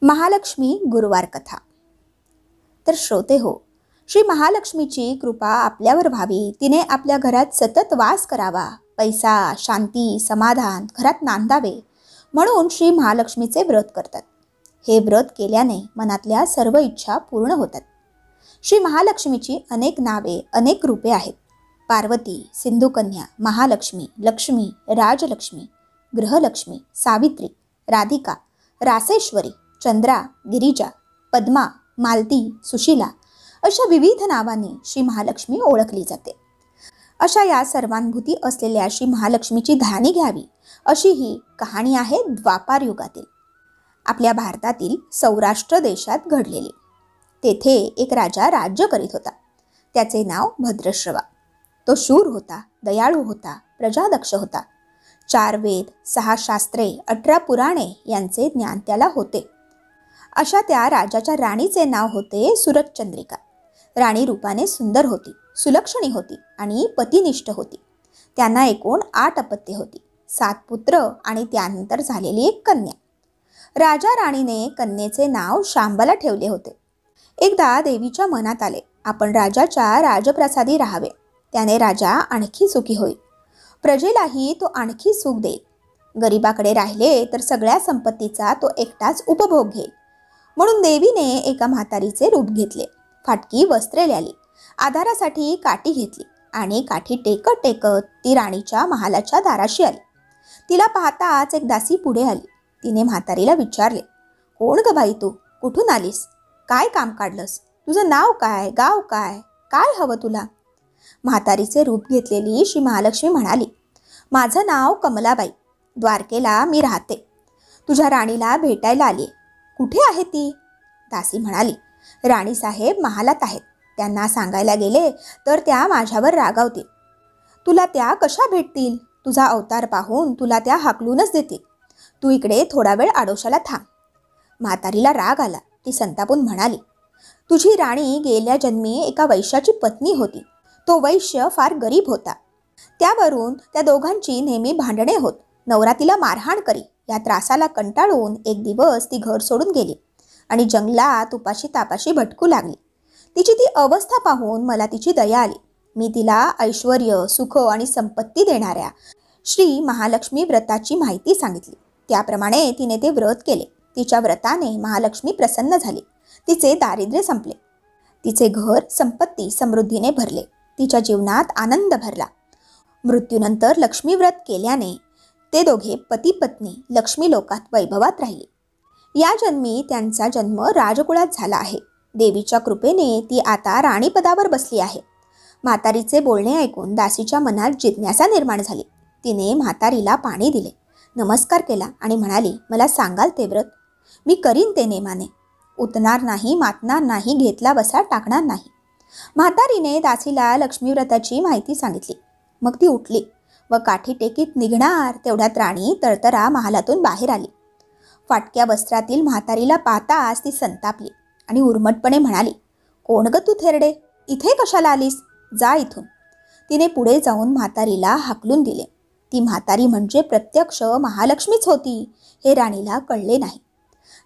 महालक्ष्मी गुरुवार कथा। तर श्रोते हो, श्री महालक्ष्मीची कृपा आपल्यावर व्हावी, तिने आपल्या घरात सतत वास करावा, पैसा, शांती, समाधान घरात नांदावे म्हणून श्री महालक्ष्मीचे व्रत करतात। हे व्रत केल्याने मनातल्या सर्व इच्छा पूर्ण होतात। श्री महालक्ष्मीची अनेक नावे, अनेक रूपे आहेत। पार्वती, सिंधुकन्या, महालक्ष्मी, लक्ष्मी, राजलक्ष्मी, गृहलक्ष्मी, सावित्री, राधिका, रासेश्वरी, चंद्रा, गिरिजा, पद्मा, मालती, सुशीला अशा विविध नावांनी श्री महालक्ष्मी ओळखली जाते। अशा या सर्वांभूती असलेल्या श्री महालक्ष्मीची ध्यानी घ्यावी अशी ही कहाणी आहे द्वापार युगातील, आपल्या भारतातील सौराष्ट्र देशात घडलेली। तेथे एक राजा राज्य करीत होता। त्याचे नाव भद्रश्रवा। तो शूर होता, दयाळू होता, प्रजादक्ष होता। 4 वेद, 6 शास्त्रे, 18 पुराणे यांचे ज्ञान त्याला होते। अशा त्या राजाच्या राणीचे नाव होते सुरचंद्रिका। राणी रूपाने सुंदर होती, सुलक्षणी होती आणि पतिनिष्ठ होती। त्यांना एकूण 8 अपत्ये होती, 7 पुत्र आणि त्यानंतर झालेली एक कन्या। राजा राणीने कन्येचे नाव शांबाला ठेवले होते। एकदा देवीच्या मनात आले, आपण राजाच्या राजप्रासादी राहावे, त्याने राजा आणखी सुखी होईल, प्रजेलाही तो आणखी सुख देईल। गरीबाकडे राहिले तर सगळ्या संपत्तीचा तो एकटाच उपभोग घेईल। म्हणून देवीने एका म्हातारीचे रूप घेतले, फाटकी वस्त्रे ल्याली, आधारासाठी काठी घेतली आणि काठी टेकत टेकत ती राणीच्या महालाच्या दाराशी आली। तिला पाहताच एक दासी पुढे आली। तिने म्हातारीला विचारले, कोण ग बाई तू, कुठून आलीस, काय काम काढलंस, तुझं नाव काय, गाव काय, काय हवं तुला? म्हातारीचे रूप घेतलेली श्री महालक्ष्मी म्हणाली, माझं नाव कमलाबाई, द्वारकेला मी राहते, तुझ्या राणीला भेटायला आली। कुठे आहे ती? दासी म्हणाली, राणीसाहेब महालात आहेत, त्यांना सांगायला गेले तर त्या माझ्यावर रागावतील, तुला त्या कशा भेटतील? तुझा अवतार पाहून तुला त्या हाकलूनच देतील, तू इकडे थोडा वेळ आडोशाला थांब। म्हातारीला राग आला। ती संतापून म्हणाली, तुझी राणी गेल्या जन्मी एका वैश्याची पत्नी होती, तो वैश्य फार गरीब होता, त्यावरून त्या दोघांची नेहमी भांडणे होत, नवरा तिला मारहाण करी। या त्रासाला कंटाळून एक दिवस ती घर सोडून गेली आणि जंगलात उपाशी तापाशी भटकू लागली। तिची ती अवस्था पाहून मला तिची दया आली। मी तिला ऐश्वर्य, सुख आणि संपत्ती देणाऱ्या श्री महालक्ष्मी व्रताची माहिती सांगितली। त्याप्रमाणे तिने ते व्रत केले। तिच्या व्रताने महालक्ष्मी प्रसन्न झाली, तिचे दारिद्र्य संपले, तिचे घर संपत्ती समृद्धीने भरले, तिच्या जीवनात आनंद भरला। मृत्यूनंतर लक्ष्मी व्रत केल्याने ते दोघे पती पत्नी लक्ष्मी लोकात वैभवात राहिले। या जन्मी त्यांचा जन्म राजकुळात झाला आहे। देवीच्या कृपेने ती आता राणीपदावर बसली आहे। म्हातारीचे बोलणे ऐकून दासीच्या मनात जिज्ञासा निर्माण झाली। तिने म्हातारीला पाणी दिले, नमस्कार केला आणि म्हणाली, मला सांगाल ते व्रत, मी करीन ते नेमाने, उतणार नाही, मातणार नाही, घेतला बसा टाकणार नाही। म्हातारीने दासीला लक्ष्मी व्रताची माहिती सांगितली। मग ती उठली व काठी टेकीत निघणार तेवढ्यात राणी तरतरा महालातून बाहेर आली। फाटक्या वस्त्रातील म्हातारीला पाहताच ती संतापली आणि उर्मटपणे म्हणाली, कोण ग तू थेरडे, इथे कशाला आलीस, जा इथून। तिने पुढे जाऊन म्हातारीला हाकलून दिले। ती म्हातारी म्हणजे प्रत्यक्ष महालक्ष्मीच होती हे राणीला कळले नाही।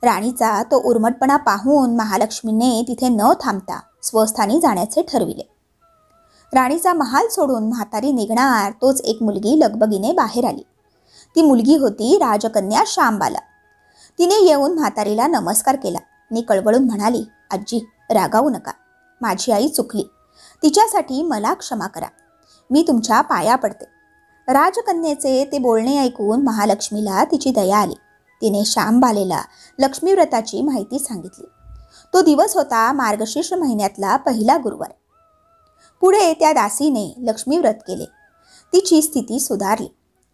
राणीचा तो उर्मटपणा पाहून महालक्ष्मीने तिथे न थांबता स्वस्थानी जाण्याचे ठरविले। राणीचा महाल सोडून म्हातारी निघणार तोच एक मुलगी लगबगीने बाहेर आली। ती मुलगी होती राजकन्या शांबाला। तिने येऊन म्हातारीला नमस्कार केला आणि कळवळून म्हणाली, आजी रागावू नका, माझी आई चुकली, तिच्यासाठी मला क्षमा करा, मी तुमच्या पाया पडते। राजकन्येचे ते बोलणे ऐकून महालक्ष्मीला तिची दया आली। तिने शांबालेला लक्ष्मी व्रताची माहिती सांगितली। तो दिवस होता मार्गशीर्ष महिन्यातला पहिला गुरुवार। पुढे त्या दासीने लक्ष्मी व्रत केले, तिची स्थिती सुधारली।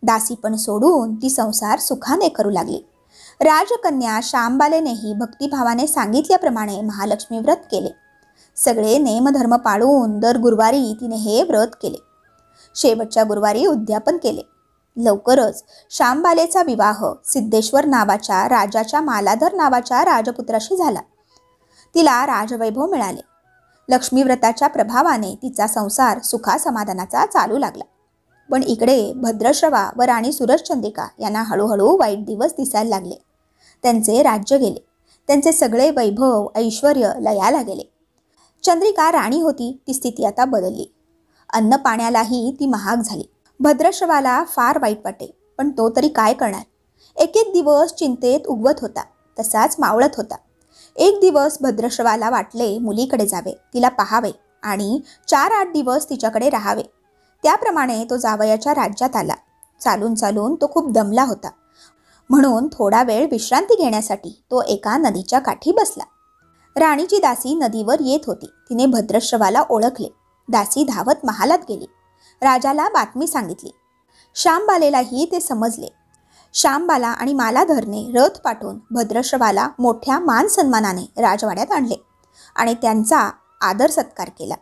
दासी पण सोडून ती संसार सुखाने करू लागली। राजकन्या शांबालेनेही भक्तिभावाने सांगितल्याप्रमाणे महालक्ष्मी व्रत केले। सगळे नेमधर्म पाळून दर गुरुवारी तिने हे व्रत केले। शेवटच्या गुरुवारी उद्यापन केले। लवकरच शांबालेचा विवाह सिद्धेश्वर नावाच्या राजाच्या मालाधर नावाच्या राजपुत्राशी झाला। तिला राजवैभव मिळाले। लक्ष्मी व्रताच्या प्रभावाने तिचा संसार सुखासमाधानाचा चालू लागला। पण इकडे भद्रश्रवा व राणी सुरचंद्रिका यांना हळूहळू वाईट दिवस दिसायला लागले। त्यांचे राज्य गेले, त्यांचे सगळे वैभव ऐश्वर लयाला गेले. चंद्रिका राणी होती ती स्थिती आता बदलली. अन्न पाण्यालाही ती महाग झाली. भद्रश्रवाला फार वाईट वाटे, पण तो तरी काय करणार. एक एक दिवस चिंतेत उगवत होता, तसाच मावळत होता. एक दिवस भद्रश्रवाला वाटले मुलीकडे जावे, तिला पाहावे आणि 4-8 दिवस तिच्याकडे राहावे. त्याप्रमाणे तो जावयाच्या राज्यात आला. चालून चालून तो खूप दमला होता, म्हणून थोडा वेळ विश्रांती घेण्यासाठी तो एका नदीच्या काठी बसला. राणीची दासी नदीवर येत होती. तिने भद्रश्रवाला ओळखले. दासी धावत महालात गेली. राजाला बातमी सांगितली. श्यामबालेलाही ते समजले. श्यामबाला आणि मालाधरने रथ पाठवून भद्रश्रवाला मोठ्या मान सन्मानाने राजवाड्यात आणले आणि त्यांचा आदर सत्कार केला.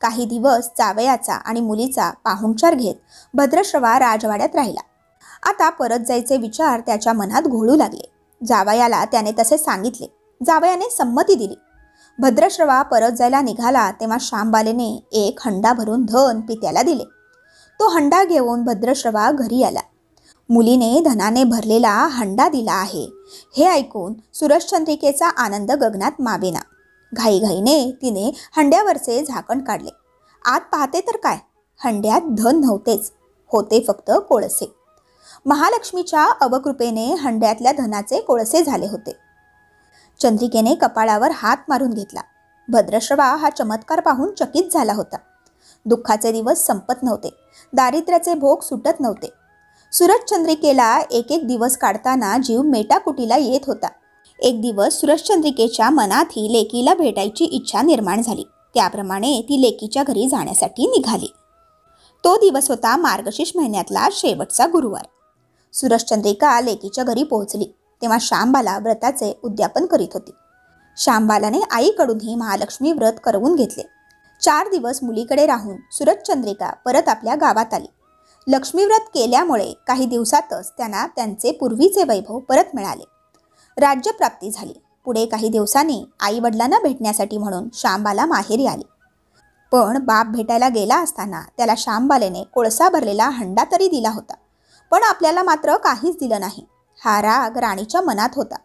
काही दिवस जावयाचा आणि मुलीचा पाहुणचार घेत भद्रश्रवा राजवाड्यात राहिला. आता परत जायचे विचार त्याच्या मनात घोळू लागले. जावयाला त्याने तसे सांगितले. जावयाने संमती दिली. भद्रश्रवा परत जायला निघाला तेव्हा श्यामबालेने एक हंडा भरून धन पित्याला दिले. तो हंडा घेऊन भद्रश्रवा घरी आला. मुलीने धनाने भरलेला हंडा दिला आहे हे ऐकून सुरश्चंद्रिकेचा आनंद गगनात मावेना. घाईघाईने तिने हंड्यावरचे झाकण काढले. आत पाहते तर काय, हंड्यात धन नव्हतेच, होते फक्त कोळसे. महालक्ष्मीच्या अवकृपेने हंड्यातल्या धनाचे कोळसे झाले होते. चंद्रिकेने कपाळावर हात मारून घेतला. भद्रश्रवा हा चमत्कार पाहून चकित झाला होता. दुःखाचे दिवस संपत नव्हते, दारिद्र्याचे भोग सुटत नव्हते. सुरश्चंद्रिकेला एक एक दिवस काढताना जीव मेटाकुटीला येत होता. एक दिवस सुरश्चंद्रिकेच्या मनातही लेकीला भेटायची इच्छा निर्माण झाली. त्याप्रमाणे ती लेकीच्या घरी जाण्यासाठी निघाली. तो दिवस होता मार्गशीर्ष महिन्यातला शेवटचा गुरुवार. सुरश्चंद्रिका लेकीच्या घरी पोहोचली तेव्हा श्यामबाला व्रताचे उद्यापन करीत होती. श्यामबालाने आईकडूनही महालक्ष्मी व्रत करवून घेतले. 4 दिवस मुलीकडे राहून सुरश्चंद्रिका परत आपल्या गावात आली. लक्ष्मीव्रत केल्यामुळे काही दिवसातच त्यांना त्यांचे पूर्वीचे वैभव परत मिळाले. राज्यप्राप्ती झाली. पुढे काही दिवसांनी आई वडिलांना भेटण्यासाठी म्हणून श्यामबाला माहेरी आली. पण बाप भेटायला गेला असताना त्याला श्यामबालेने कोळसा भरलेला हंडा तरी दिला होता, पण आपल्याला मात्र काहीच दिलं नाही. हा राग राणीच्या मनात होता.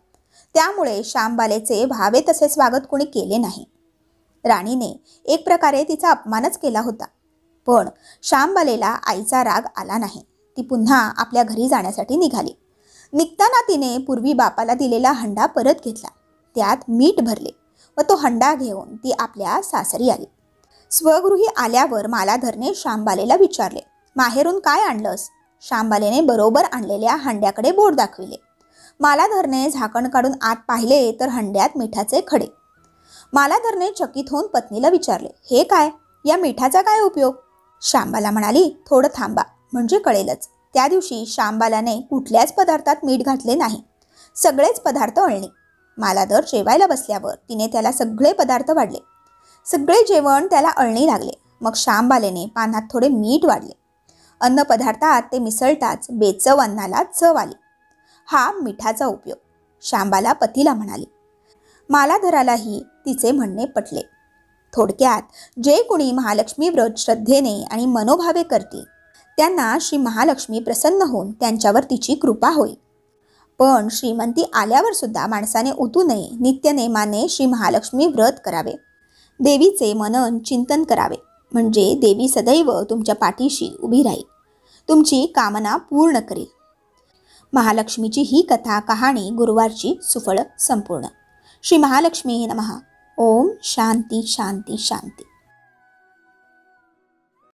त्यामुळे श्यामबालेचे भावे तसे स्वागत कोणी केले नाही. राणीने एक प्रकारे तिचा अपमानच केला होता. पण श्यामबालेला आईचा राग आला नाही. ती पुन्हा आपल्या घरी जाण्यासाठी निघाली. निघताना तिने पूर्वी बापाला दिलेला हंडा परत घेतला. त्यात मीठ भरले व तो हंडा घेऊन ती आपल्या सासरी आली. स्वगृही आल्यावर मालाधरने श्यामबालेला विचारले, माहेरून काय आणलंस? श्यामबालेने बरोबर आणलेल्या हंड्याकडे बोट दाखविले. मालाधरने झाकण काढून आत पाहिले तर हंड्यात मिठाचे खडे. मालाधरने चकित होऊन पत्नीला विचारले, हे काय? या मिठाचा काय उपयोग? श्यामबाला म्हणाली, थोडं थांबा म्हणजे कळेलच. त्या दिवशी श्यामबालाने कुठल्याच पदार्थात मीठ घातले नाही. सगळेच पदार्थ अळणी. मालाधर जेवायला बसल्यावर तिने त्याला सगळे पदार्थ वाढले. सगळे जेवण त्याला अळणी लागले. मग श्यामबालेने पानात थोडे मीठ वाढले. अन्न पदार्थात ते मिसळताच बेचव अन्नाला चव आली. हा मिठाचा उपयोग. श्यामबाला पतीला म्हणाली. मालाधरालाही तिचे म्हणणे पटले. थोडक्यात जे कुणी महालक्ष्मी व्रत श्रद्धेने आणि मनोभावे करतील त्यांना श्री महालक्ष्मी प्रसन्न होऊन त्यांच्यावर तिची कृपा होईल. पण श्रीमंती आल्यावर सुद्धा माणसाने उतू नये. नित्यनेमाने श्री महालक्ष्मी व्रत करावे. देवीचे मनन चिंतन करावे, म्हणजे देवी सदैव तुमच्या पाठीशी उभी राहील, तुमची कामना पूर्ण करेल. महालक्ष्मीची ही कथा कहाणी गुरुवारची सुफळ संपूर्ण. श्री महालक्ष्मी नमः. ओम शांती शांती शांती.